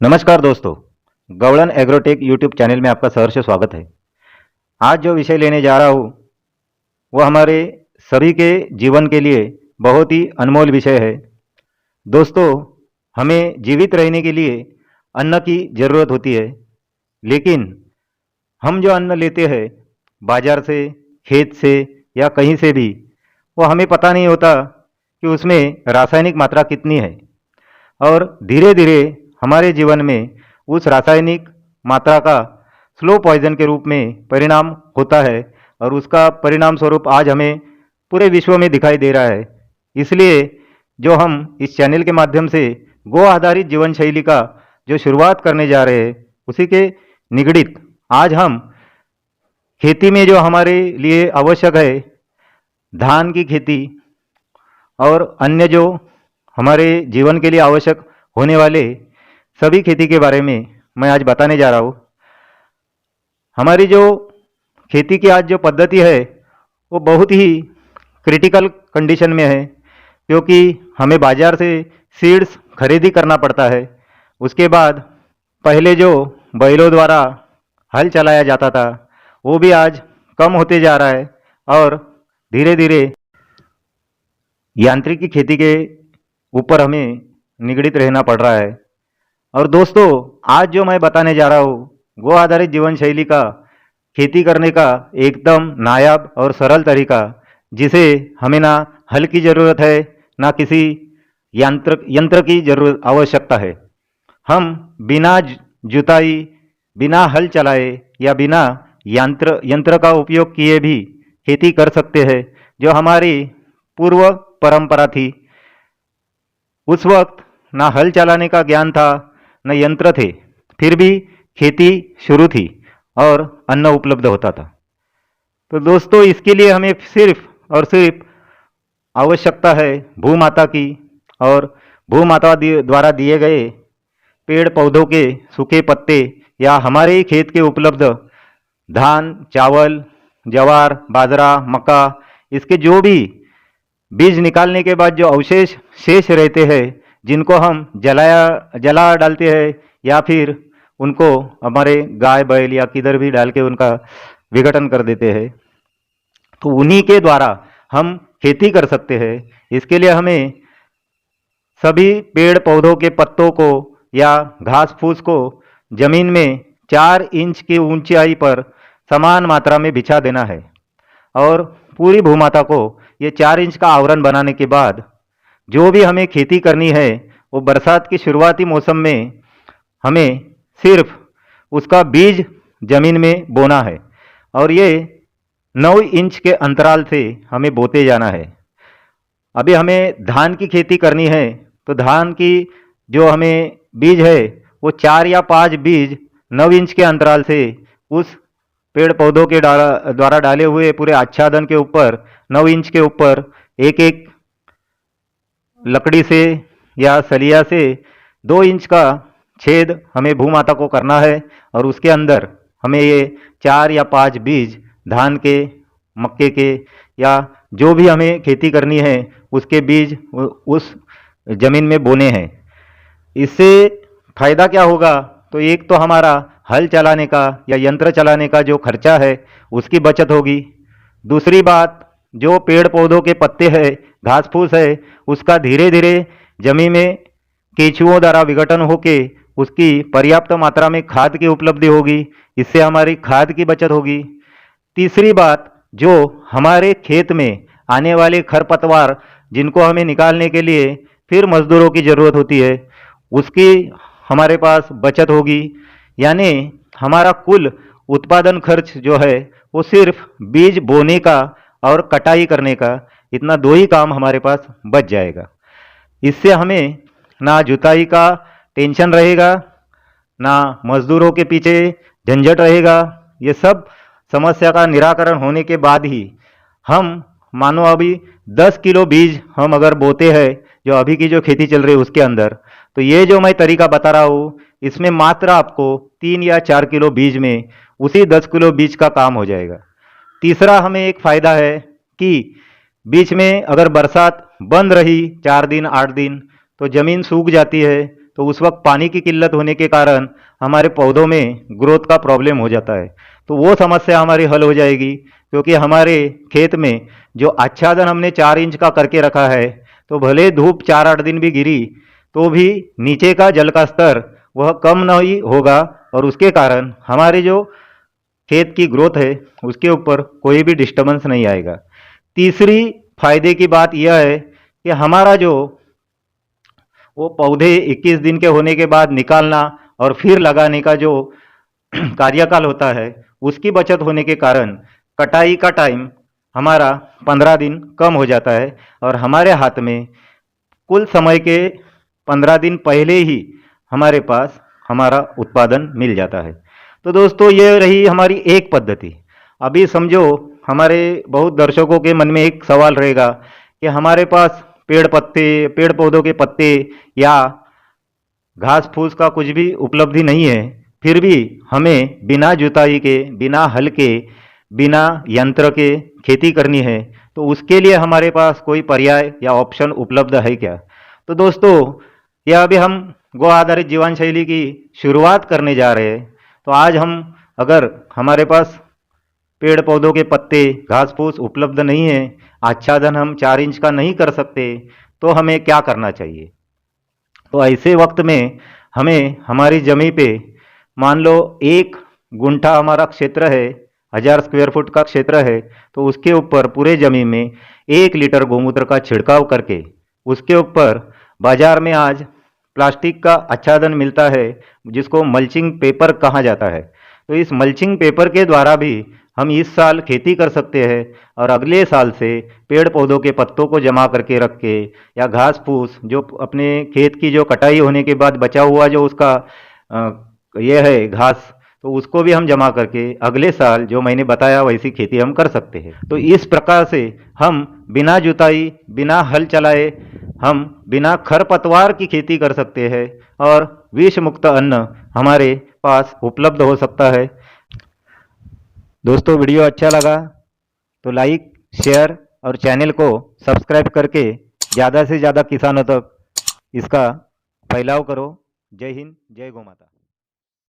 नमस्कार दोस्तों, गवलन agrotech YouTube channel में आपका सहर्ष स्वागत है। आज जो विषय लेने जा रहा हूँ वो हमारे सभी के जीवन के लिए बहुत ही अनमोल विषय है। दोस्तों, हमें जीवित रहने के लिए अन्न की ज़रूरत होती है, लेकिन हम जो अन्न लेते हैं बाजार से, खेत से या कहीं से भी, वो हमें पता नहीं होता कि उसमें रासायनिक मात्रा कितनी है और धीरे धीरे हमारे जीवन में उस रासायनिक मात्रा का स्लो पॉइजन के रूप में परिणाम होता है और उसका परिणाम स्वरूप आज हमें पूरे विश्व में दिखाई दे रहा है। इसलिए जो हम इस चैनल के माध्यम से गो आधारित जीवन शैली का जो शुरुआत करने जा रहे हैं, उसी के निगडित आज हम खेती में जो हमारे लिए आवश्यक है, धान की खेती और अन्य जो हमारे जीवन के लिए आवश्यक होने वाले सभी खेती के बारे में मैं आज बताने जा रहा हूँ। हमारी जो खेती की आज जो पद्धति है वो बहुत ही क्रिटिकल कंडीशन में है, क्योंकि हमें बाजार से सीड्स खरीदी करना पड़ता है। उसके बाद पहले जो बैलों द्वारा हल चलाया जाता था वो भी आज कम होते जा रहा है और धीरे धीरे यांत्रिकी खेती के ऊपर हमें निगड़ित रहना पड़ रहा है। और दोस्तों, आज जो मैं बताने जा रहा हूँ गो आधारित जीवन शैली का खेती करने का एकदम नायाब और सरल तरीका, जिसे हमें ना हल की ज़रूरत है ना किसी यंत्र की जरूरत आवश्यकता है। हम बिना जुताई, बिना हल चलाए या बिना यंत्र का उपयोग किए भी खेती कर सकते हैं, जो हमारी पूर्व परंपरा थी। उस वक्त ना हल चलाने का ज्ञान था न यंत्र थे, फिर भी खेती शुरू थी और अन्न उपलब्ध होता था। तो दोस्तों, इसके लिए हमें सिर्फ और सिर्फ आवश्यकता है भूमाता की और भूमाता द्वारा दिए गए पेड़ पौधों के सूखे पत्ते या हमारे ही खेत के उपलब्ध धान, चावल, ज्वार, बाजरा, मक्का, इसके जो भी बीज निकालने के बाद जो अवशेष शेष रहते हैं, जिनको हम जला डालते हैं या फिर उनको हमारे गाय बैल या किधर भी डाल के उनका विघटन कर देते हैं, तो उन्हीं के द्वारा हम खेती कर सकते हैं। इसके लिए हमें सभी पेड़ पौधों के पत्तों को या घास फूस को जमीन में 4 इंच की ऊंचाई पर समान मात्रा में बिछा देना है और पूरी भूमाता को ये 4 इंच का आवरण बनाने के बाद जो भी हमें खेती करनी है वो बरसात की शुरुआती मौसम में हमें सिर्फ उसका बीज जमीन में बोना है और ये 9 इंच के अंतराल से हमें बोते जाना है। अभी हमें धान की खेती करनी है तो धान की जो हमें बीज है वो 4 या 5 बीज 9 इंच के अंतराल से उस पेड़ पौधों के द्वारा डाले हुए पूरे आच्छादन के ऊपर 9 इंच के ऊपर एक एक लकड़ी से या सलिया से 2 इंच का छेद हमें भूमाता को करना है और उसके अंदर हमें ये 4 या 5 बीज धान के, मक्के के या जो भी हमें खेती करनी है उसके बीज उस जमीन में बोने हैं। इससे फायदा क्या होगा? तो एक तो हमारा हल चलाने का या यंत्र चलाने का जो खर्चा है उसकी बचत होगी। दूसरी बात, जो पेड़ पौधों के पत्ते हैं, घास फूस है, उसका धीरे धीरे जमीन में केंचुओं द्वारा विघटन होके उसकी पर्याप्त मात्रा में खाद की उपलब्धि होगी। इससे हमारी खाद की बचत होगी। तीसरी बात, जो हमारे खेत में आने वाले खरपतवार जिनको हमें निकालने के लिए फिर मजदूरों की ज़रूरत होती है, उसकी हमारे पास बचत होगी। यानी हमारा कुल उत्पादन खर्च जो है वो सिर्फ बीज बोने का और कटाई करने का, इतना 2 ही काम हमारे पास बच जाएगा। इससे हमें ना जुताई का टेंशन रहेगा, ना मजदूरों के पीछे झंझट रहेगा। ये सब समस्या का निराकरण होने के बाद ही हम मानो अभी 10 किलो बीज हम अगर बोते हैं जो अभी की जो खेती चल रही है उसके अंदर, तो ये जो मैं तरीका बता रहा हूँ इसमें मात्र आपको 3 या 4 किलो बीज में उसी 10 किलो बीज का काम हो जाएगा। तीसरा हमें एक फ़ायदा है कि बीच में अगर बरसात बंद रही 4 दिन 8 दिन तो ज़मीन सूख जाती है, तो उस वक्त पानी की किल्लत होने के कारण हमारे पौधों में ग्रोथ का प्रॉब्लम हो जाता है। तो वो समस्या हमारी हल हो जाएगी, क्योंकि हमारे खेत में जो आच्छादन हमने 4 इंच का करके रखा है, तो भले धूप 4-8 दिन भी गिरी तो भी नीचे का जल का स्तर वह कम नहीं होगा, और उसके कारण हमारे जो खेत की ग्रोथ है उसके ऊपर कोई भी डिस्टर्बेंस नहीं आएगा। तीसरी फायदे की बात यह है कि हमारा जो वो पौधे 21 दिन के होने के बाद निकालना और फिर लगाने का जो कार्यकाल होता है, उसकी बचत होने के कारण कटाई का टाइम हमारा 15 दिन कम हो जाता है, और हमारे हाथ में कुल समय के 15 दिन पहले ही हमारे पास हमारा उत्पादन मिल जाता है। तो दोस्तों, ये रही हमारी एक पद्धति। अभी समझो हमारे बहुत दर्शकों के मन में एक सवाल रहेगा कि हमारे पास पेड़ पौधों के पत्ते या घास फूस का कुछ भी उपलब्धि नहीं है, फिर भी हमें बिना जुताई के, बिना हल के, बिना यंत्र के खेती करनी है, तो उसके लिए हमारे पास कोई पर्याय या ऑप्शन उपलब्ध है क्या? तो दोस्तों, यह अभी हम गो आधारित जीवन शैली की शुरुआत करने जा रहे हैं। तो आज हम, अगर हमारे पास पेड़ पौधों के पत्ते, घास फूस उपलब्ध नहीं है, आच्छादन हम 4 इंच का नहीं कर सकते, तो हमें क्या करना चाहिए? तो ऐसे वक्त में हमें हमारी जमीन पे, मान लो 1 गुंठा हमारा क्षेत्र है, 1000 स्क्वायर फुट का क्षेत्र है, तो उसके ऊपर पूरे जमीन में 1 लीटर गोमूत्र का छिड़काव करके, उसके ऊपर बाजार में आज प्लास्टिक का आच्छादन मिलता है जिसको मल्चिंग पेपर कहा जाता है। तो इस मल्चिंग पेपर के द्वारा भी हम इस साल खेती कर सकते हैं, और अगले साल से पेड़ पौधों के पत्तों को जमा करके रख के, या घास फूस जो अपने खेत की जो कटाई होने के बाद बचा हुआ जो उसका ये है घास, तो उसको भी हम जमा करके अगले साल जो मैंने बताया वैसी खेती हम कर सकते हैं। तो इस प्रकार से हम बिना जुताई, बिना हल चलाए, हम बिना खरपतवार की खेती कर सकते हैं, और विष मुक्त अन्न हमारे पास उपलब्ध हो सकता है। दोस्तों, वीडियो अच्छा लगा तो लाइक, शेयर और चैनल को सब्सक्राइब करके ज़्यादा से ज़्यादा किसानों तक इसका फैलाव करो। जय हिंद, जय गौ माता।